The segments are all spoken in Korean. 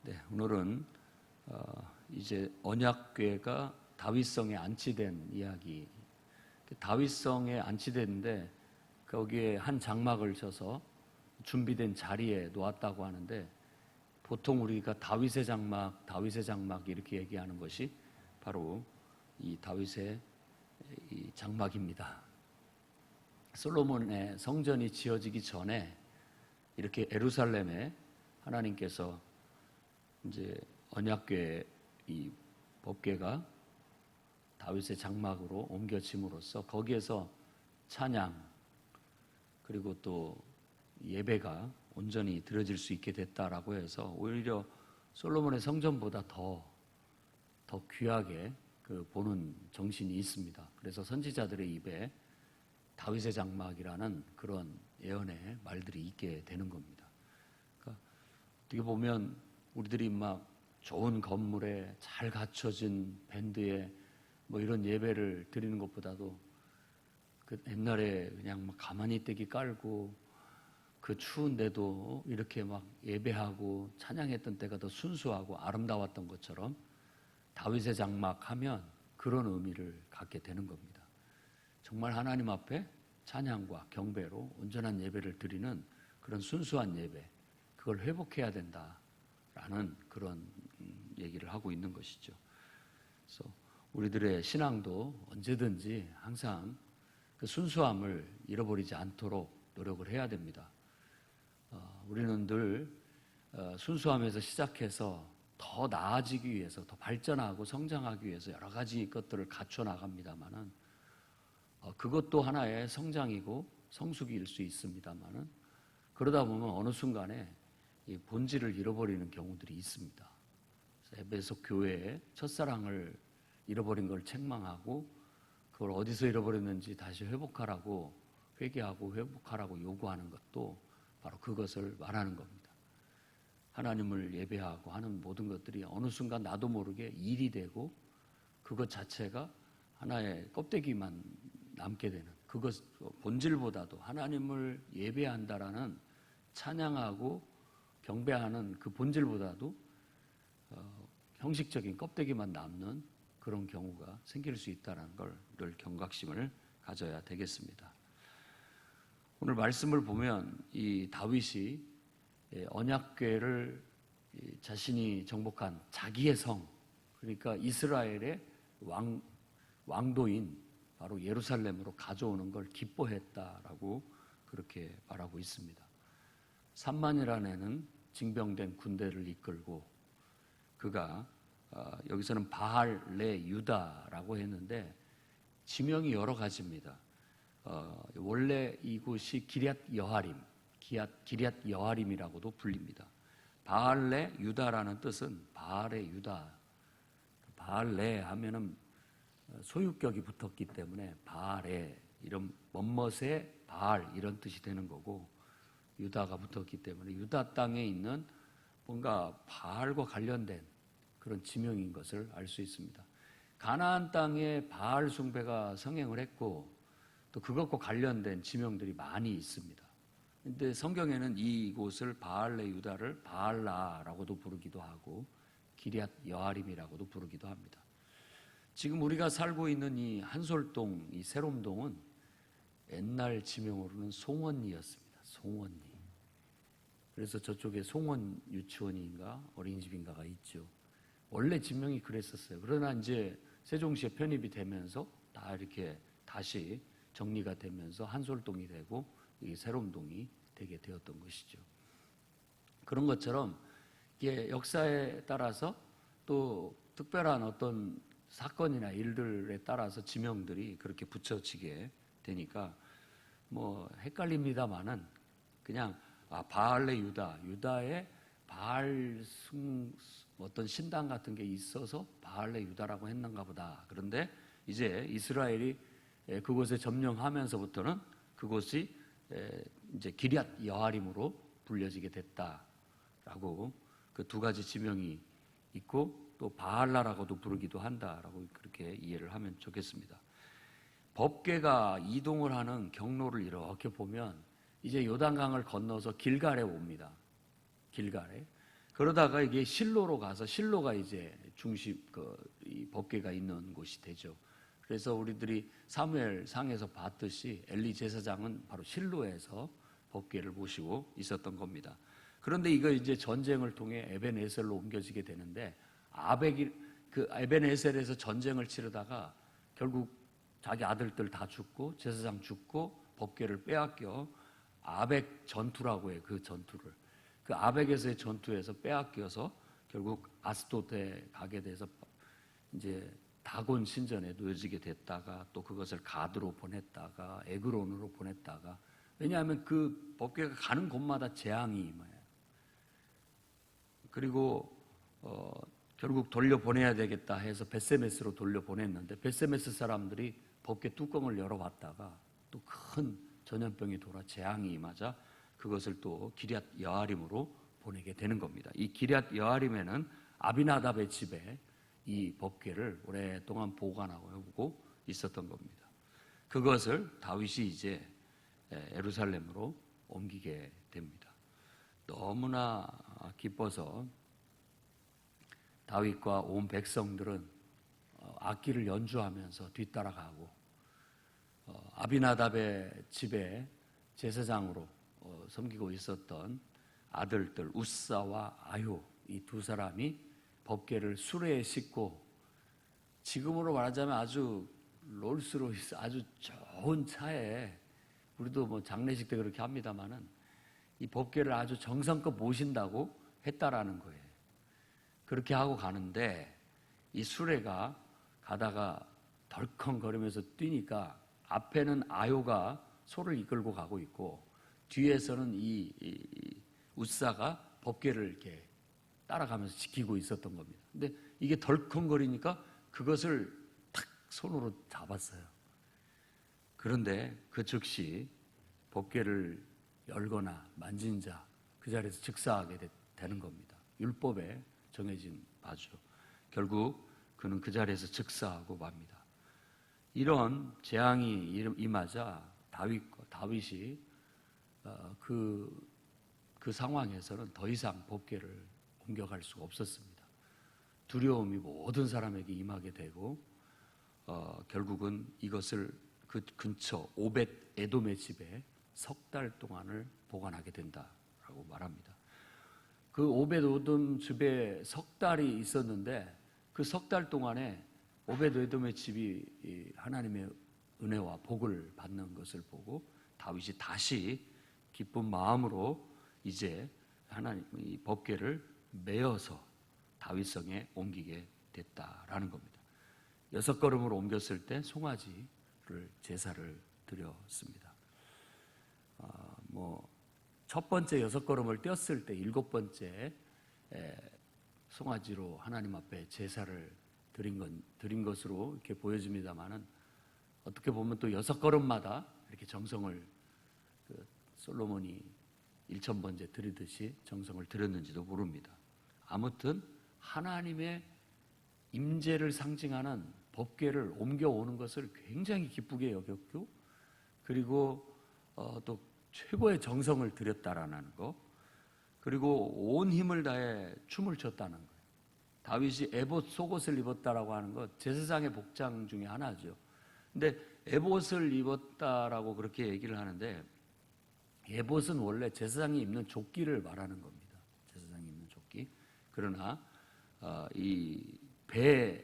네, 오늘은 이제 언약궤가 다윗성에 안치된 이야기. 다윗성에 안치됐는데 거기에 한 장막을 쳐서 준비된 자리에 놓았다고 하는데, 보통 우리가 다윗의 장막 이렇게 얘기하는 것이 바로 이 다윗의 이 장막입니다. 솔로몬의 성전이 지어지기 전에 이렇게 예루살렘에 하나님께서 이제 언약궤 이 법궤가 다윗의 장막으로 옮겨짐으로써 거기에서 찬양 그리고 또 예배가 온전히 드려질 수 있게 됐다라고 해서 오히려 솔로몬의 성전보다 더 귀하게 보는 정신이 있습니다. 그래서 선지자들의 입에 다윗의 장막이라는 그런 예언의 말들이 있게 되는 겁니다. 그러니까 어떻게 보면 우리들이 막 좋은 건물에 잘 갖춰진 밴드에 뭐 이런 예배를 드리는 것보다도 그 옛날에 그냥 막 가만히 떼기 깔고 그 추운데도 이렇게 막 예배하고 찬양했던 때가 더 순수하고 아름다웠던 것처럼 다윗의 장막 하면 그런 의미를 갖게 되는 겁니다. 정말 하나님 앞에 찬양과 경배로 온전한 예배를 드리는 그런 순수한 예배, 그걸 회복해야 된다라는 그런 얘기를 하고 있는 것이죠. 그래서 우리들의 신앙도 언제든지 항상 그 순수함을 잃어버리지 않도록 노력을 해야 됩니다. 우리는 늘 순수함에서 시작해서 더 나아지기 위해서, 더 발전하고 성장하기 위해서 여러 가지 것들을 갖춰 나갑니다만은 그것도 하나의 성장이고 성숙일 수 있습니다만은 그러다 보면 어느 순간에 이 본질을 잃어버리는 경우들이 있습니다. 에베소 교회의 첫사랑을 잃어버린 걸 책망하고 그걸 어디서 잃어버렸는지 다시 회복하라고 회개하고 회복하라고 요구하는 것도 바로 그것을 말하는 겁니다. 하나님을 예배하고 하는 모든 것들이 어느 순간 나도 모르게 일이 되고 그것 자체가 하나의 껍데기만 남게 되는, 그것 본질보다도 하나님을 예배한다라는 찬양하고 경배하는 그 본질보다도 형식적인 껍데기만 남는 그런 경우가 생길 수 있다는 걸 늘 경각심을 가져야 되겠습니다. 오늘 말씀을 보면 이 다윗이 언약궤를 자신이 정복한 자기의 성, 그러니까 이스라엘의 왕도인 바로 예루살렘으로 가져오는 걸 기뻐했다라고 그렇게 말하고 있습니다. 3만이라는 징병된 군대를 이끌고 그가 여기서는 바알레 유다라고 했는데 지명이 여러 가지입니다. 원래 이곳이 기럇 여하림이라고도 불립니다. 바알레 유다라는 뜻은 바알의 유다, 바알레 하면은 소유격이 붙었기 때문에 바알의 이런 멋멋의 바알 이런 뜻이 되는 거고, 유다가 붙었기 때문에 유다 땅에 있는 뭔가 바알과 관련된 그런 지명인 것을 알 수 있습니다. 가나안 땅에 바알 숭배가 성행을 했고 또 그것과 관련된 지명들이 많이 있습니다. 그런데 성경에는 이곳을 바알레 유다를 바알라라고도 부르기도 하고 기럇 여하림이라고도 부르기도 합니다. 지금 우리가 살고 있는 이 한솔동, 이 세롬동은 옛날 지명으로는 송원리였습니다. 송원리. 그래서 저쪽에 송원 유치원인가 어린이집인가가 있죠. 원래 지명이 그랬었어요. 그러나 이제 세종시에 편입이 되면서 다 이렇게 다시 정리가 되면서 한솔동이 되고 이 세롬동이 되게 되었던 것이죠. 그런 것처럼 이게 역사에 따라서 또 특별한 어떤 사건이나 일들에 따라서 지명들이 그렇게 붙여지게 되니까 뭐 헷갈립니다만은 그냥 바알레 유다의 바알 어떤 신당 같은 게 있어서 바알레 유다라고 했는가 보다. 그런데 이제 이스라엘이 그곳에 점령하면서부터는 그곳이 이제 기럇 여하림으로 불려지게 됐다라고 그 두 가지 지명이 있고 또 바알라라고도 부르기도 한다라고 그렇게 이해를 하면 좋겠습니다. 법궤가 이동을 하는 경로를 이렇게 보면 이제 요단강을 건너서 길갈에 옵니다. 길갈에. 그러다가 이게 실로로 가서 실로가 이제 중심 이 법궤가 있는 곳이 되죠. 그래서 우리들이 사무엘 상에서 봤듯이 엘리 제사장은 바로 실로에서 법궤를 모시고 있었던 겁니다. 그런데 이거 이제 전쟁을 통해 에벤에셀로 옮겨지게 되는데 그 에벤에셀에서 전쟁을 치르다가 결국 자기 아들들 다 죽고 제사장 죽고 법궤를 빼앗겨 아벡 전투라고 해요. 그 전투를. 그 아벡에서의 전투에서 빼앗겨서 결국 아스도트에 가게 돼서 이제 다곤 신전에 놓여지게 됐다가 또 그것을 가드로 보냈다가 에그론으로 보냈다가, 왜냐하면 그 법궤가 가는 곳마다 재앙이 임해요. 그리고 결국 돌려보내야 되겠다 해서 벳세메스로 돌려보냈는데 벳세메스 사람들이 법궤 뚜껑을 열어봤다가 또 큰 전염병이 돌아 재앙이 임하자 그것을 또 기럇 여아림으로 보내게 되는 겁니다. 이 기럇 여아림에는 아비나답의 집에 이 법궤를 오랫동안 보관하고 있었던 겁니다. 그것을 다윗이 이제 예루살렘으로 옮기게 됩니다. 너무나 기뻐서 다윗과 온 백성들은 악기를 연주하면서 뒤따라가고 아비나답의 집에 제사장으로 섬기고 있었던 아들들 우사와 아효, 이 두 사람이 법궤를 수레에 싣고, 지금으로 말하자면 아주 롤스로이스 아주 좋은 차에, 우리도 뭐 장례식 때 그렇게 합니다마는 이 법궤를 아주 정성껏 모신다고 했다라는 거예요. 그렇게 하고 가는데 이 수레가 가다가 덜컹거리면서 뛰니까 앞에는 아요가 소를 이끌고 가고 있고 뒤에서는 이 우사가 법궤를 이렇게 따라가면서 지키고 있었던 겁니다. 근데 이게 덜컹거리니까 그것을 탁 손으로 잡았어요. 그런데 그 즉시 법궤를 열거나 만진 자 그 자리에서 즉사하게 되는 겁니다. 율법에 정해진 바죠. 결국 그는 그 자리에서 즉사하고 맙니다. 이런 재앙이 임하자 다윗이 그 상황에서는 더 이상 법궤를 옮겨갈 수가 없었습니다. 두려움이 모든 사람에게 임하게 되고 결국은 이것을 그 근처 오벳 에돔의 집에 석 달 동안을 보관하게 된다라고 말합니다. 그 오벳 에돔 집에 석 달이 있었는데 그 석 달 동안에 오벳 에돔의 집이 하나님의 은혜와 복을 받는 것을 보고 다윗이 다시 기쁜 마음으로 이제 하나님 이 법궤를 메어서 다윗성에 옮기게 됐다라는 겁니다. 6걸음으로 옮겼을 때 송아지를 제사를 드렸습니다. 첫 번째 6걸음을 떼었을 때 7번째 송아지로 하나님 앞에 제사를 드린 것으로 이렇게 보여집니다만은 어떻게 보면 또 6걸음마다 이렇게 정성을 솔로몬이 1000번째 드리듯이 정성을 드렸는지도 모릅니다. 아무튼 하나님의 임재를 상징하는 법궤를 옮겨오는 것을 굉장히 기쁘게 여겼고, 그리고 또 최고의 정성을 들였다라는 거, 그리고 온 힘을 다해 춤을 췄다는 거예요. 다윗이 에봇 속옷을 입었다라고 하는 것 제사장의 복장 중에 하나죠. 근데 에봇을 입었다라고 그렇게 얘기를 하는데 에봇은 원래 제사장이 입는 조끼를 말하는 겁니다. 제사장이 입는 조끼. 그러나 이 배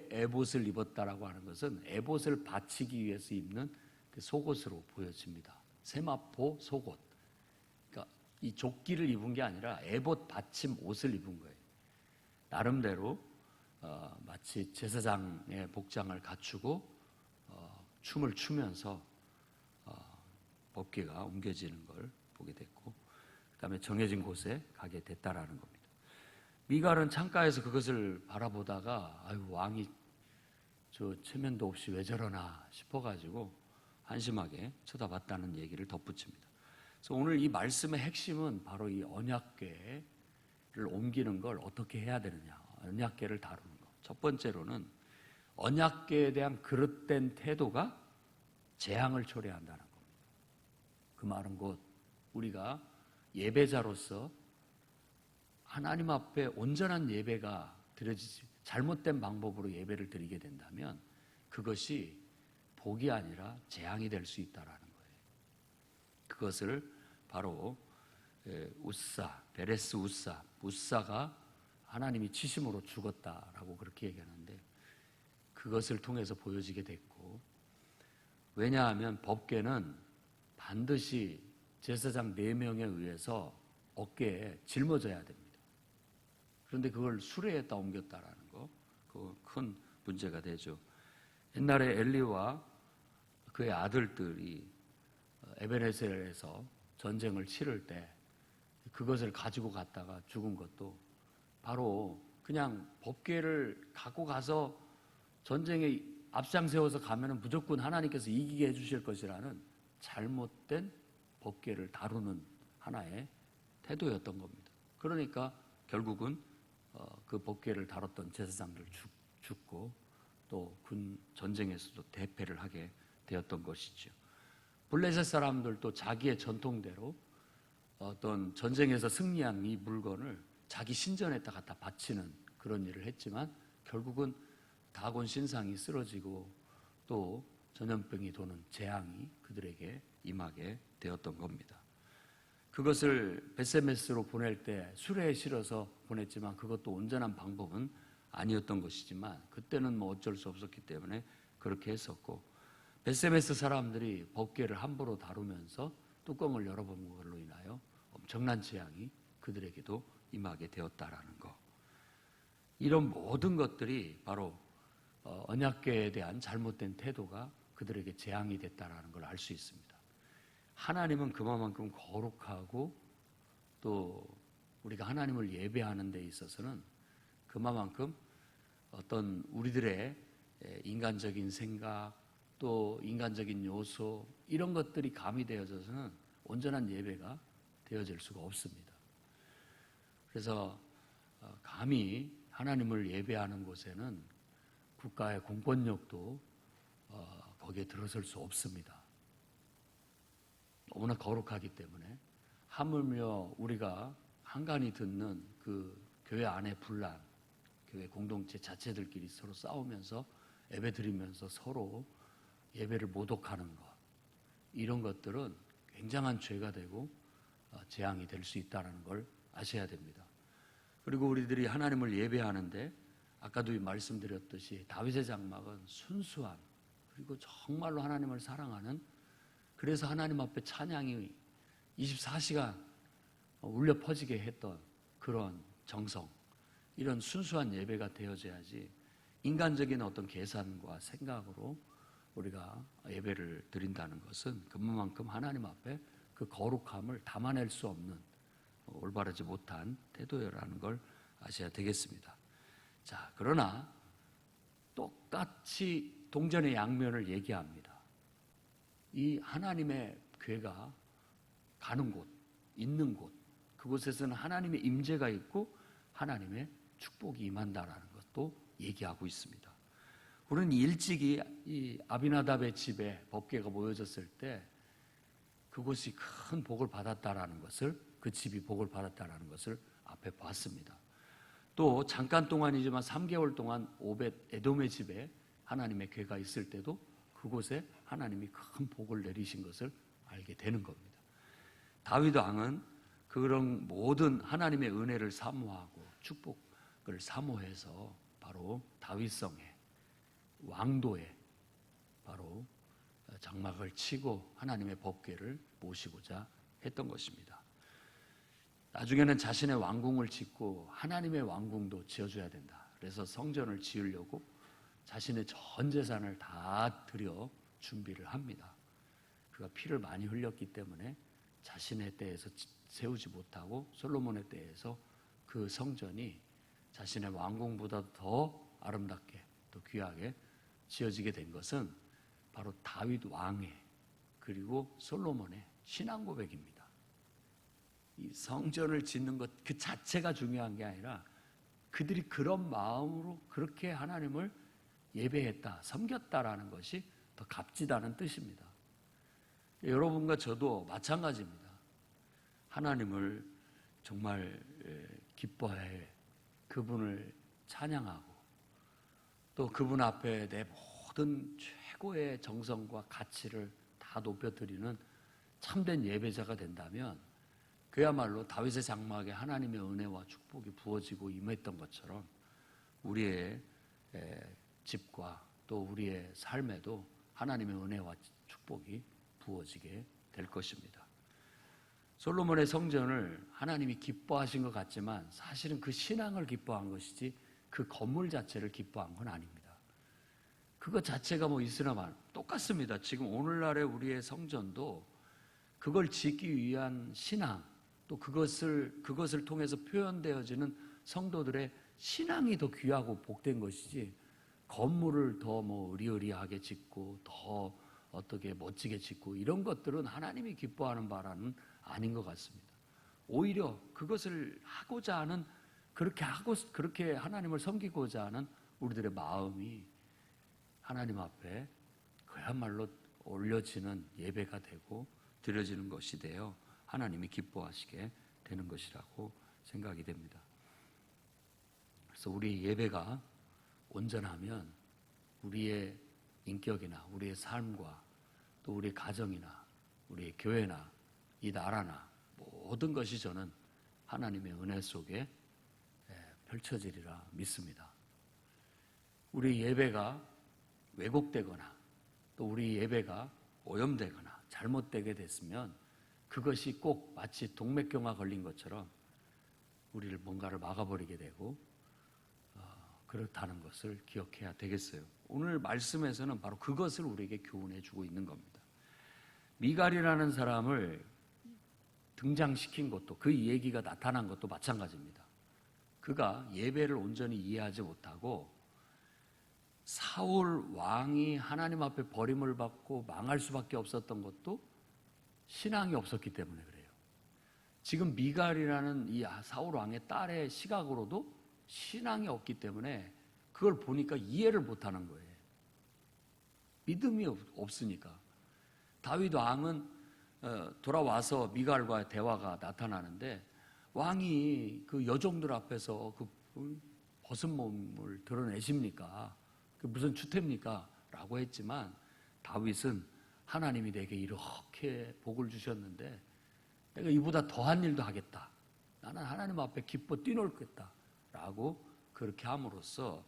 에봇을 입었다라고 하는 것은 에봇을 받치기 위해서 입는 그 속옷으로 보여집니다. 세마포 속옷. 그러니까 이 조끼를 입은 게 아니라 에봇 받침 옷을 입은 거예요. 나름대로 마치 제사장의 복장을 갖추고 춤을 추면서 법궤가 옮겨지는 걸 보게 됐고, 그다음에 정해진 곳에 가게 됐다라는 겁니다. 미갈은 창가에서 그것을 바라보다가 아유 왕이 저 체면도 없이 왜 저러나 싶어가지고 한심하게 쳐다봤다는 얘기를 덧붙입니다. 그래서 오늘 이 말씀의 핵심은 바로 이 언약궤를 옮기는 걸 어떻게 해야 되느냐, 언약궤를 다루는 것. 첫 번째로는 언약궤에 대한 그릇된 태도가 재앙을 초래한다는 겁니다. 그 말은 곧 우리가 예배자로서 하나님 앞에 온전한 예배가 드려지지, 잘못된 방법으로 예배를 드리게 된다면 그것이 복이 아니라 재앙이 될 수 있다라는 거예요. 그것을 바로 베레스 우사가 하나님이 치심으로 죽었다라고 그렇게 얘기하는데, 그것을 통해서 보여지게 됐고, 왜냐하면 법궤는 반드시 제사장 4명에 의해서 어깨에 짊어져야 됩니다. 그런데 그걸 수레에다 옮겼다라는 거, 그거 큰 문제가 되죠. 옛날에 엘리와 그의 아들들이 에베네셀에서 전쟁을 치를 때 그것을 가지고 갔다가 죽은 것도 바로 그냥 법궤를 갖고 가서 전쟁에 앞장세워서 가면은 무조건 하나님께서 이기게 해주실 것이라는 잘못된 법궤를 다루는 하나의 태도였던 겁니다. 그러니까 결국은 그 법궤를 다뤘던 제사장들 죽고 또 군 전쟁에서도 대패를 하게 되었던 것이죠. 블레셋 사람들도 자기의 전통대로 어떤 전쟁에서 승리한 이 물건을 자기 신전에다 갖다 바치는 그런 일을 했지만 결국은 다곤 신상이 쓰러지고 또 전염병이 도는 재앙이 그들에게 임하게 되었던 겁니다. 그것을 베세메스로 보낼 때 수레에 실어서 보냈지만 그것도 온전한 방법은 아니었던 것이지만 그때는 뭐 어쩔 수 없었기 때문에 그렇게 했었고, 베세메스 사람들이 법궤를 함부로 다루면서 뚜껑을 열어본 걸로 인하여 엄청난 재앙이 그들에게도 임하게 되었다라는 것. 이런 모든 것들이 바로 언약궤에 대한 잘못된 태도가 그들에게 재앙이 됐다라는 걸 알 수 있습니다. 하나님은 그만큼 거룩하고 또 우리가 하나님을 예배하는 데 있어서는 그만큼 어떤 우리들의 인간적인 생각 또 인간적인 요소 이런 것들이 가미되어져서는 온전한 예배가 되어질 수가 없습니다. 그래서 감히 하나님을 예배하는 곳에는 국가의 공권력도 거기에 들어설 수 없습니다. 너무나 거룩하기 때문에. 하물며 우리가 한간히 듣는 그 교회 안의 분란, 교회 공동체 자체들끼리 서로 싸우면서 예배 드리면서 서로 예배를 모독하는 것, 이런 것들은 굉장한 죄가 되고 재앙이 될 수 있다는 걸 아셔야 됩니다. 그리고 우리들이 하나님을 예배하는데 아까도 말씀드렸듯이 다윗의 장막은 순수한, 그리고 정말로 하나님을 사랑하는, 그래서 하나님 앞에 찬양이 24시간 울려 퍼지게 했던 그런 정성, 이런 순수한 예배가 되어져야지 인간적인 어떤 계산과 생각으로 우리가 예배를 드린다는 것은 그만큼 하나님 앞에 그 거룩함을 담아낼 수 없는 올바르지 못한 태도라는 걸 아셔야 되겠습니다. 자, 그러나 똑같이 동전의 양면을 얘기합니다. 이 하나님의 궤가 가는 곳, 있는 곳, 그곳에서는 하나님의 임재가 있고 하나님의 축복이 임한다라는 것도 얘기하고 있습니다. 우리는 일찍이 이 아비나답의 집에 법궤가 모여졌을 때 그곳이 큰 복을 받았다라는 것을, 그 집이 복을 받았다라는 것을 앞에 봤습니다. 또 잠깐 동안이지만 3개월 동안 오벳 에돔의 집에 하나님의 궤가 있을 때도 그곳에 하나님이 큰 복을 내리신 것을 알게 되는 겁니다. 다윗 왕은 그런 모든 하나님의 은혜를 사모하고 축복을 사모해서 바로 다윗성에, 왕도에 바로 장막을 치고 하나님의 법궤를 모시고자 했던 것입니다. 나중에는 자신의 왕궁을 짓고 하나님의 왕궁도 지어줘야 된다. 그래서 성전을 지으려고 자신의 전 재산을 다 들여 준비를 합니다. 그가 피를 많이 흘렸기 때문에 자신의 때에서 세우지 못하고 솔로몬의 때에서 그 성전이 자신의 왕궁보다 더 아름답게 또 귀하게 지어지게 된 것은 바로 다윗 왕의 그리고 솔로몬의 신앙 고백입니다. 이 성전을 짓는 것 그 자체가 중요한 게 아니라 그들이 그런 마음으로 그렇게 하나님을 예배했다, 섬겼다라는 것이 더 값지다는 뜻입니다. 여러분과 저도 마찬가지입니다. 하나님을 정말 기뻐해 그분을 찬양하고 또 그분 앞에 내 모든 최고의 정성과 가치를 다 높여드리는 참된 예배자가 된다면 그야말로 다윗의 장막에 하나님의 은혜와 축복이 부어지고 임했던 것처럼 우리의 집과 또 우리의 삶에도 하나님의 은혜와 축복이 부어지게 될 것입니다. 솔로몬의 성전을 하나님이 기뻐하신 것 같지만 사실은 그 신앙을 기뻐한 것이지 그 건물 자체를 기뻐한 건 아닙니다. 그것 자체가 있으나 똑같습니다. 지금 오늘날의 우리의 성전도 그걸 짓기 위한 신앙, 또 그것을 통해서 표현되어지는 성도들의 신앙이 더 귀하고 복된 것이지 건물을 더 의리의리하게 짓고 더 어떻게 멋지게 짓고 이런 것들은 하나님이 기뻐하는 바라는 아닌 것 같습니다. 오히려 그것을 하고자 하는 그렇게 하나님을 섬기고자 하는 우리들의 마음이 하나님 앞에 그야말로 올려지는 예배가 되고 드려지는 것이 되어 하나님이 기뻐하시게 되는 것이라고 생각이 됩니다. 그래서 우리 예배가 온전하면 우리의 인격이나 우리의 삶과 또 우리의 가정이나 우리의 교회나 이 나라나 모든 것이 저는 하나님의 은혜 속에 펼쳐지리라 믿습니다. 우리 예배가 왜곡되거나 또 우리 예배가 오염되거나 잘못되게 됐으면 그것이 꼭 마치 동맥경화 걸린 것처럼 우리를 뭔가를 막아버리게 되고 그렇다는 것을 기억해야 되겠어요. 오늘 말씀에서는 바로 그것을 우리에게 교훈해 주고 있는 겁니다. 미갈이라는 사람을 등장시킨 것도 그 얘기가 나타난 것도 마찬가지입니다. 그가 예배를 온전히 이해하지 못하고 사울 왕이 하나님 앞에 버림을 받고 망할 수밖에 없었던 것도 신앙이 없었기 때문에 그래요. 지금 미갈이라는 이 사울 왕의 딸의 시각으로도 신앙이 없기 때문에 그걸 보니까 이해를 못하는 거예요. 믿음이 없으니까. 다윗 왕은 돌아와서 미갈과 대화가 나타나는데 왕이 그 여종들 앞에서 그 벗은 몸을 드러내십니까? 그 무슨 추태입니까? 라고 했지만 다윗은 하나님이 내게 이렇게 복을 주셨는데 내가 이보다 더한 일도 하겠다. 나는 하나님 앞에 기뻐 뛰놀겠다. 라고 그렇게 함으로써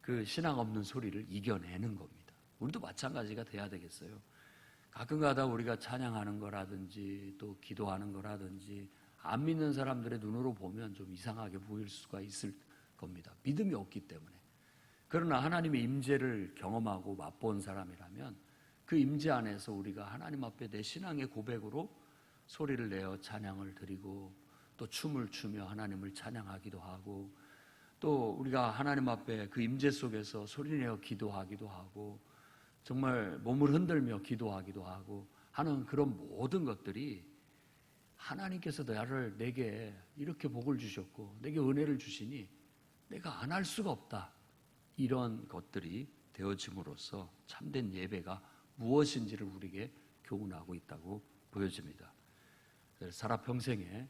그 신앙 없는 소리를 이겨내는 겁니다. 우리도 마찬가지가 돼야 되겠어요. 가끔가다 우리가 찬양하는 거라든지 또 기도하는 거라든지 안 믿는 사람들의 눈으로 보면 좀 이상하게 보일 수가 있을 겁니다. 믿음이 없기 때문에. 그러나 하나님의 임재를 경험하고 맛본 사람이라면 그 임재 안에서 우리가 하나님 앞에 내 신앙의 고백으로 소리를 내어 찬양을 드리고 또 춤을 추며 하나님을 찬양하기도 하고 또 우리가 하나님 앞에 그 임재 속에서 소리내어 기도하기도 하고 정말 몸을 흔들며 기도하기도 하고 하는 그런 모든 것들이 하나님께서 내게 이렇게 복을 주셨고 내게 은혜를 주시니 내가 안 할 수가 없다. 이런 것들이 되어짐으로써 참된 예배가 무엇인지를 우리에게 교훈하고 있다고 보여집니다. 살아평생에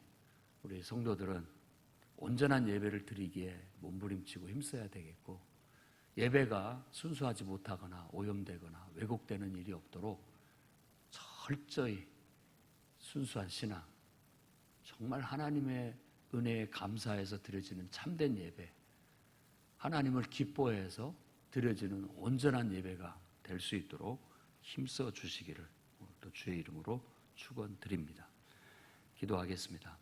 우리 성도들은 온전한 예배를 드리기에 몸부림치고 힘써야 되겠고 예배가 순수하지 못하거나 오염되거나 왜곡되는 일이 없도록 철저히 순수한 신앙, 정말 하나님의 은혜에 감사해서 드려지는 참된 예배, 하나님을 기뻐해서 드려지는 온전한 예배가 될 수 있도록 힘써 주시기를 또 주의 이름으로 축원드립니다. 기도하겠습니다.